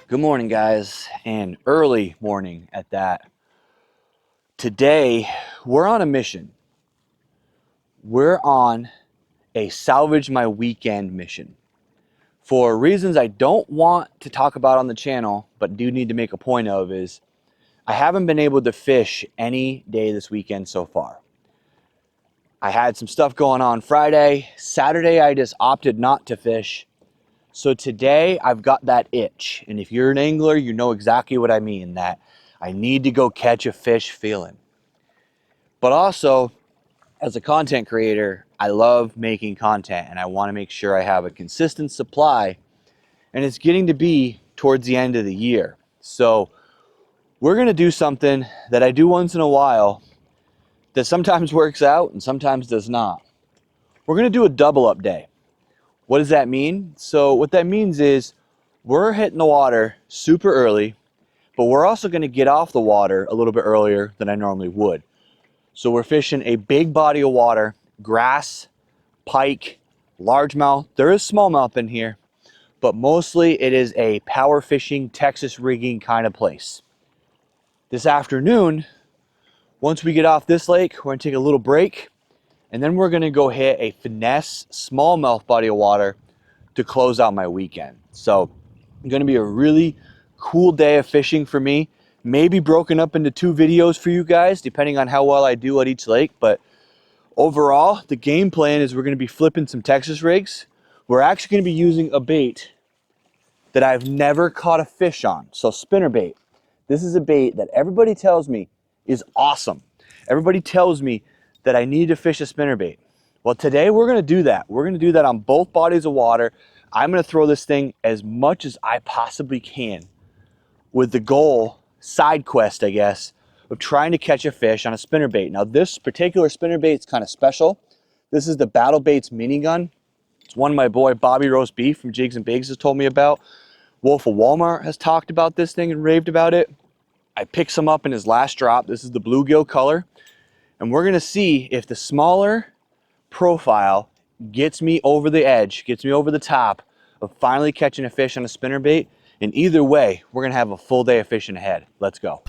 Good morning, guys, and early morning at that. Today, we're on a mission. We're on a salvage my weekend mission. For reasons I don't want to talk about on the channel, but do need to make a point of, is I haven't been able to fish any day this weekend so far. I had some stuff going on Friday. Saturday, I just opted not to fish. So today I've got that itch, and if you're an angler, you know exactly what I mean, that I need to go catch a fish feeling. But also, as a content creator, I love making content and I want to make sure I have a consistent supply, and it's getting to be towards the end of the year. So we're going to do something that I do once in a while that sometimes works out and sometimes does not. We're going to do a double up day. What does that mean? So what that means is we're hitting the water super early, but we're also going to get off the water a little bit earlier than I normally would. So we're fishing a big body of water, grass, pike, largemouth. There is smallmouth in here, but mostly it is a power fishing, Texas rigging kind of place. This afternoon, once we get off this lake, we're going to take a little break, and then we're going to go hit a finesse smallmouth body of water to close out my weekend. So it's going to be a really cool day of fishing for me, maybe broken up into 2 videos for you guys depending on how well I do at each lake. But overall, the game plan is we're going to be flipping some Texas rigs. We're actually going to be using a bait that I've never caught a fish on. So spinnerbait. This is a bait that everybody tells me is awesome. Everybody tells me that I need to fish a spinnerbait. Well, today we're going to do that. We're going to do that on both bodies of water. I'm going to throw this thing as much as I possibly can with the goal, side quest, I guess, of trying to catch a fish on a spinnerbait. Now, this particular spinnerbait is kind of special. This is the Battle Baits minigun. It's one my boy Bobby Roast Beef from Jigs and Bigs has told me about. Wolf of Walmart has talked about this thing and raved about it. I picked some up in his last drop. This is the bluegill color. And we're going to see if the smaller profile gets me over the edge, gets me over the top of finally catching a fish on a spinnerbait. And either way, we're gonna have a full day of fishing ahead. Let's go.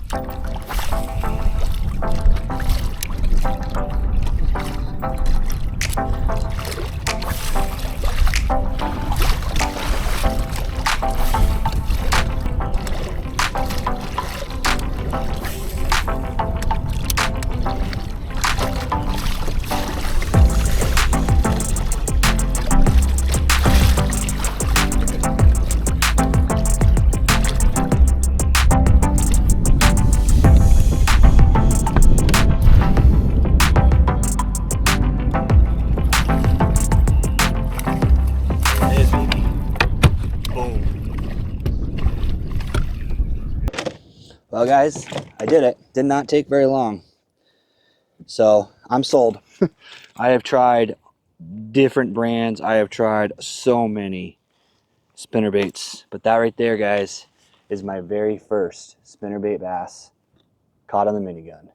Well, guys, I did it. Did not take very long. So I'm sold. I have tried different brands. I have tried so many spinnerbaits, but that right there, guys, is my very first spinnerbait bass caught on the minigun.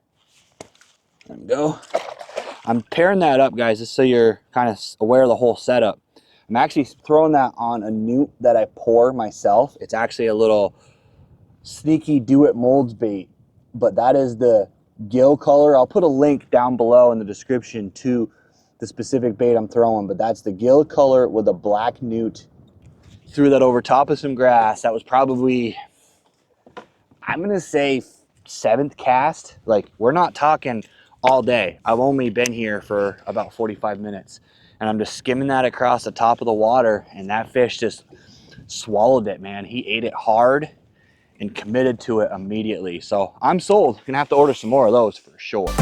There we go. I'm pairing that up, guys, just so you're kind of aware of the whole setup. I'm actually throwing that on a newt that I pour myself. It's actually a little sneaky do-it molds bait, but that is the gill color. I'll put a link down below in the description to the specific bait I'm throwing, but that's the gill color with a black newt. Threw that over top of some grass. That was probably, I'm gonna say, 7th cast. Like, we're not talking all day. I've only been here for about 45 minutes, and I'm just skimming that across the top of the water, and that fish just swallowed it, man. He ate it hard and committed to it immediately. So I'm sold. Gonna have to order some more of those for sure.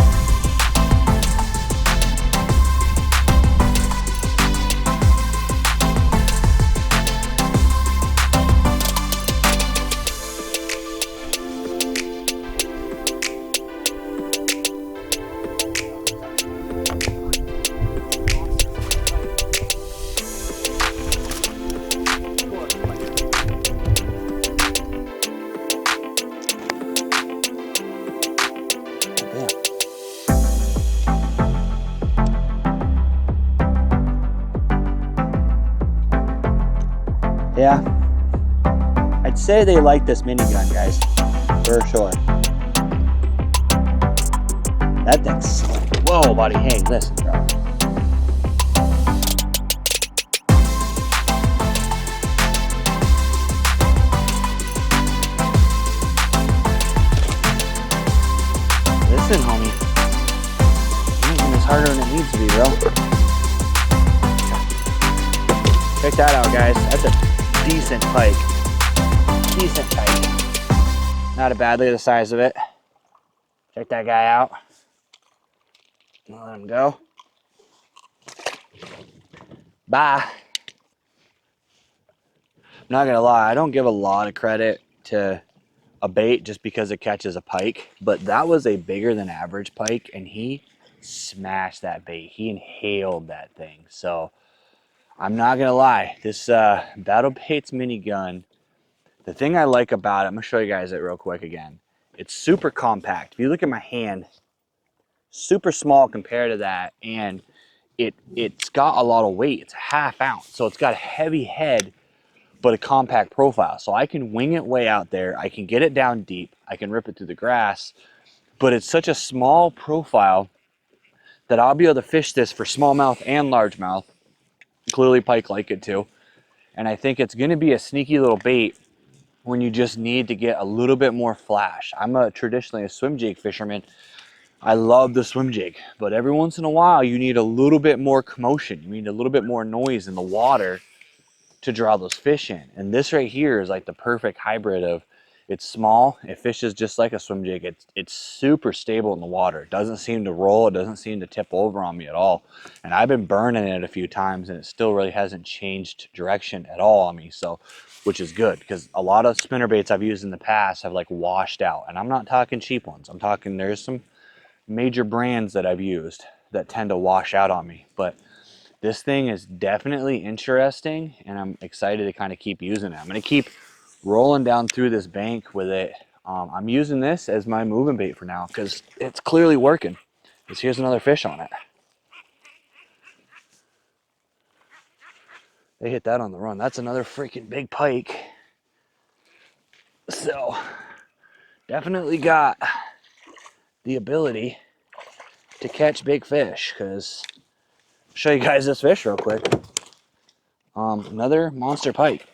Yeah, I'd I'd say they like this minigun, guys, for sure. That thing's slick. Whoa, buddy, hey, listen, bro. Listen, homie. You're making this harder than it needs to be, bro. Check that out, guys. That's a decent pike. Decent pike. Not a bad, look at the size of it. Check that guy out. I'll let him go. Bye. I'm not gonna lie, I don't give a lot of credit to a bait just because it catches a pike, but that was a bigger than average pike and he smashed that bait. He inhaled that thing. So I'm not gonna lie, this Battle Baits minigun, the thing I like about it, I'm gonna show you guys it real quick again. It's super compact. If you look at my hand, super small compared to that, and it's got a lot of weight. It's a ½ ounce, so it's got a heavy head but a compact profile. So I can wing it way out there, I can get it down deep, I can rip it through the grass, but it's such a small profile that I'll be able to fish this for smallmouth and largemouth. Clearly pike like it too. And I think it's gonna be a sneaky little bait when you just need to get a little bit more flash. I'm traditionally a swim jig fisherman. I love the swim jig, but every once in a while you need a little bit more commotion. You need a little bit more noise in the water to draw those fish in. And this right here is like the perfect hybrid of, it's small, it fishes just like a swim jig. It's super stable in the water. It doesn't seem to roll, it doesn't seem to tip over on me at all. And I've been burning it a few times and it still really hasn't changed direction at all on me. So, which is good, because a lot of spinnerbaits I've used in the past have like washed out. And I'm not talking cheap ones. I'm talking, there's some major brands that I've used that tend to wash out on me. But this thing is definitely interesting and I'm excited to kind of keep using it. I'm going to keep rolling down through this bank with it. I'm using this as my moving bait for now because it's clearly working. Because here's another fish on it. They hit that on the run. That's another freaking big pike. So definitely got the ability to catch big fish, because show you guys this fish real quick. Another monster pike.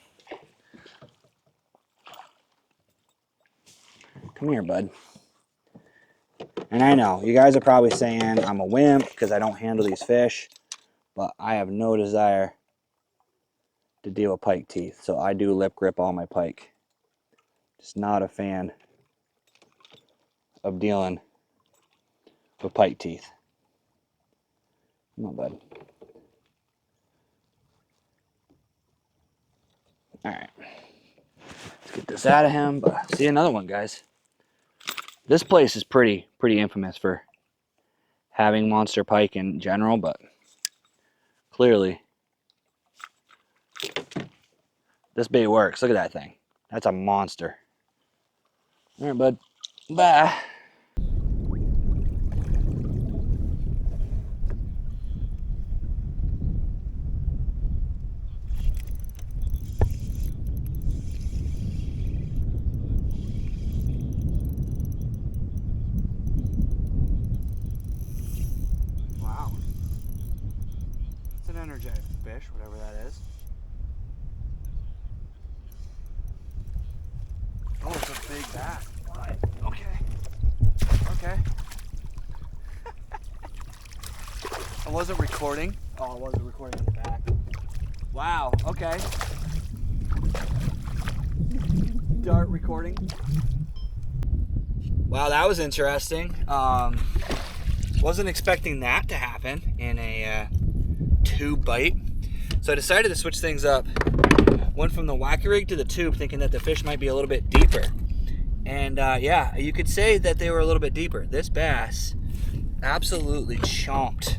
Come here, bud. And I know you guys are probably saying I'm a wimp because I don't handle these fish, but I have no desire to deal with pike teeth. So I do lip grip all my pike. Just not a fan of dealing with pike teeth. Come on, bud. All right, let's get this out of him. But see, another one, guys. This place is pretty infamous for having monster pike in general, but clearly this bait works. Look at that thing. That's a monster. All right, bud. Bye. Wow. It's an energetic fish, whatever that is. Oh, it's a big bass. Right. Okay. Okay. I wasn't recording. Oh, I wasn't recording in the back. Wow. Okay. Dart recording. Wow, that was interesting. Wasn't expecting that to happen in a tube bite. So I decided to switch things up. Went from the wacky rig to the tube, thinking that the fish might be a little bit deeper. And yeah, you could say that they were a little bit deeper. This bass absolutely chomped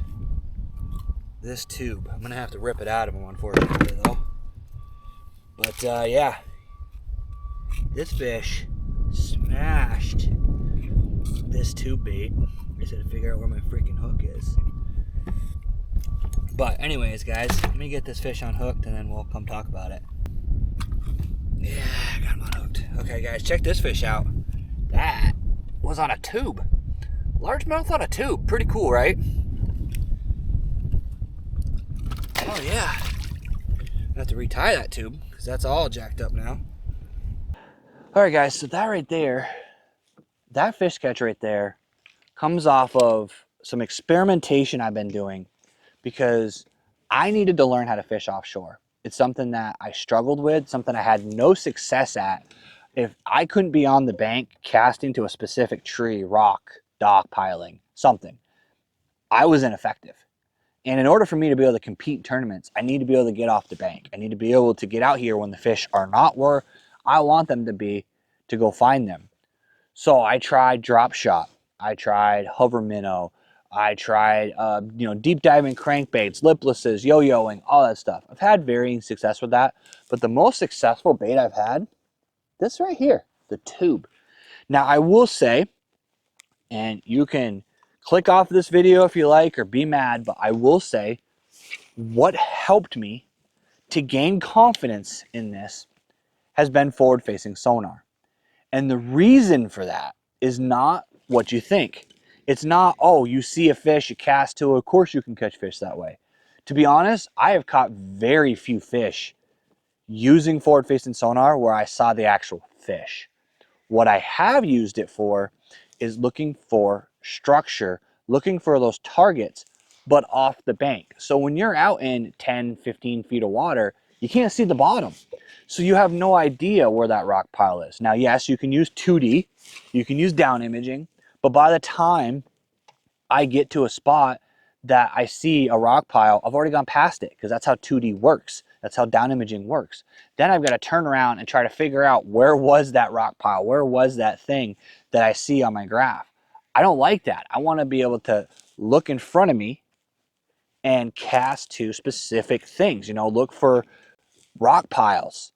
this tube. I'm gonna have to rip it out of him, unfortunately, though. But yeah, this fish smashed this tube bait. I just had to figure out where my freaking hook is. But anyways, guys, let me get this fish unhooked and then we'll come talk about it. Yeah, I got him unhooked. Okay guys, check this fish out. That was on a tube. Largemouth on a tube. Pretty cool, right? Oh yeah. I have to retie that tube because that's all jacked up now. All right guys, so that right there, that fish catch right there comes off of some experimentation I've been doing because I needed to learn how to fish offshore. It's something that I struggled with, something I had no success at. If I couldn't be on the bank casting to a specific tree, rock, dock, piling, something, I was ineffective. And in order for me to be able to compete in tournaments, I need to be able to get off the bank. I need to be able to get out here when the fish are not where I want them to be to go find them. So I tried drop shot. I tried hover minnow. I tried, deep diving crankbaits, liplesses, yo-yoing, all that stuff. I've had varying success with that, but the most successful bait I've had, this right here, the tube. Now I will say, and you can click off this video if you like or be mad, but I will say what helped me to gain confidence in this has been forward-facing sonar. And the reason for that is not what you think. It's not, oh, you see a fish, you cast to it, of course you can catch fish that way. To be honest, I have caught very few fish using forward-facing sonar where I saw the actual fish. What I have used it for is looking for structure, looking for those targets, but off the bank. So when you're out in 10, 15 feet of water, you can't see the bottom. So you have no idea where that rock pile is. Now, yes, you can use 2D, you can use down imaging, but by the time I get to a spot that I see a rock pile, I've already gone past it because that's how 2D works. That's how down imaging works. Then I've got to turn around and try to figure out where was that rock pile? Where was that thing that I see on my graph? I don't like that. I want to be able to look in front of me and cast to specific things. Look for rock piles.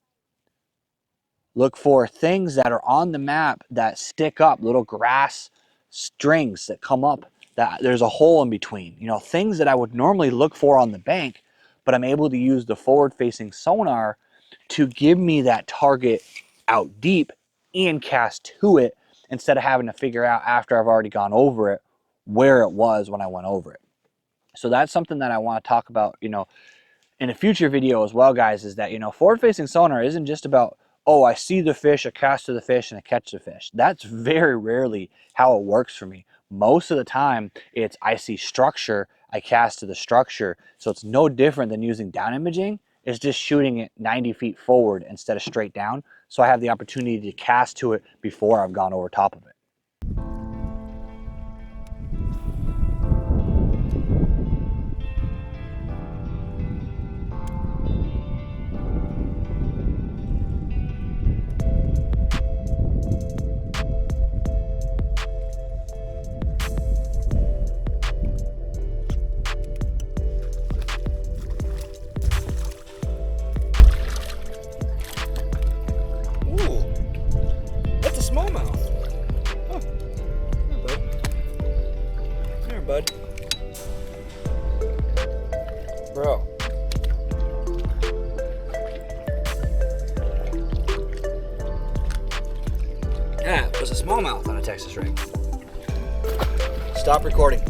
Look for things that are on the map that stick up, little grass strings that come up, that there's a hole in between. Things that I would normally look for on the bank, but I'm able to use the forward-facing sonar to give me that target out deep and cast to it instead of having to figure out after I've already gone over it where it was when I went over it. So that's something that I want to talk about, in a future video as well, guys, is that, forward-facing sonar isn't just about, oh, I see the fish, I cast to the fish, and I catch the fish. That's very rarely how it works for me. Most of the time, it's I see structure, I cast to the structure. So it's no different than using down imaging. It's just shooting it 90 feet forward instead of straight down. So I have the opportunity to cast to it before I've gone over top of it. Smallmouth. Oh, there, bud. Bro. That was a smallmouth on a Texas rig. Stop recording.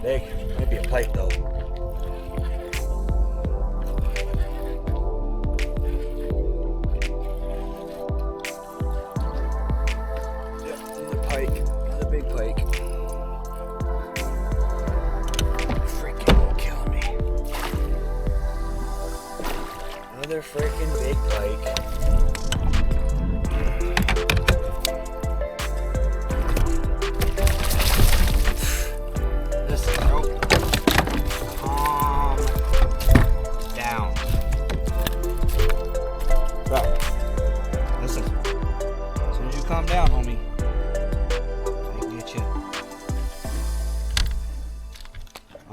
Big. Might be a pike though. Yep, another pike. Another big pike. Freaking killing me. Another freaking big pike. Calm down, homie. I can get you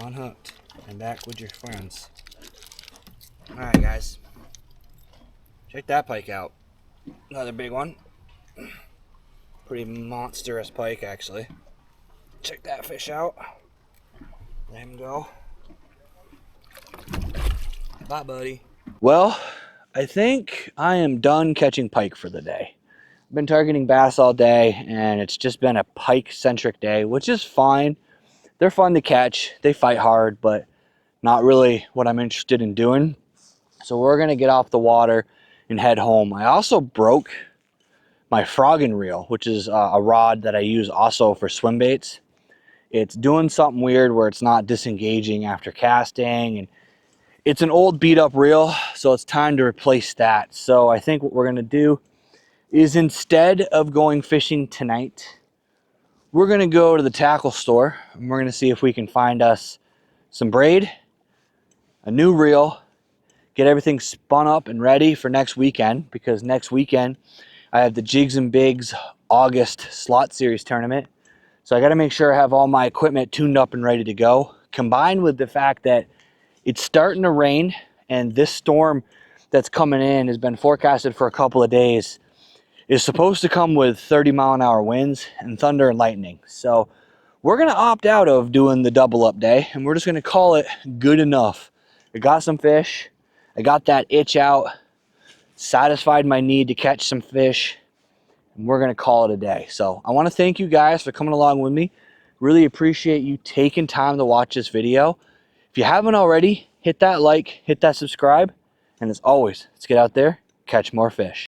unhooked and back with your friends. Alright, guys. Check that pike out. Another big one. Pretty monstrous pike, actually. check that fish out. Let him go. Bye, buddy. Well, I think I am done catching pike for the day. I've been targeting bass all day, and it's just been a pike-centric day, which is fine. They're fun to catch. They fight hard, but not really what I'm interested in doing. So we're gonna get off the water and head home. I also broke my frogging reel, which is a rod that I use also for swim baits. It's doing something weird where it's not disengaging after casting, and it's an old beat up reel, so it's time to replace that. So I think what we're gonna do is, instead of going fishing tonight, we're gonna go to the tackle store and we're gonna see if we can find us some braid, a new reel, get everything spun up and ready for next weekend, because next weekend I have the Jigs and Bigs August slot series tournament. So I got to make sure I have all my equipment tuned up and ready to go, combined with the fact that it's starting to rain, and this storm that's coming in has been forecasted for a couple of days, is supposed to come with 30-mile-an-hour winds and thunder and lightning. So we're going to opt out of doing the double up day, and we're just going to call it good enough. I got some fish. I got that itch out, satisfied my need to catch some fish, and we're going to call it a day. So I want to thank you guys for coming along with me. Really appreciate you taking time to watch this video. If you haven't already, hit that like, hit that subscribe, and as always, let's get out there, catch more fish.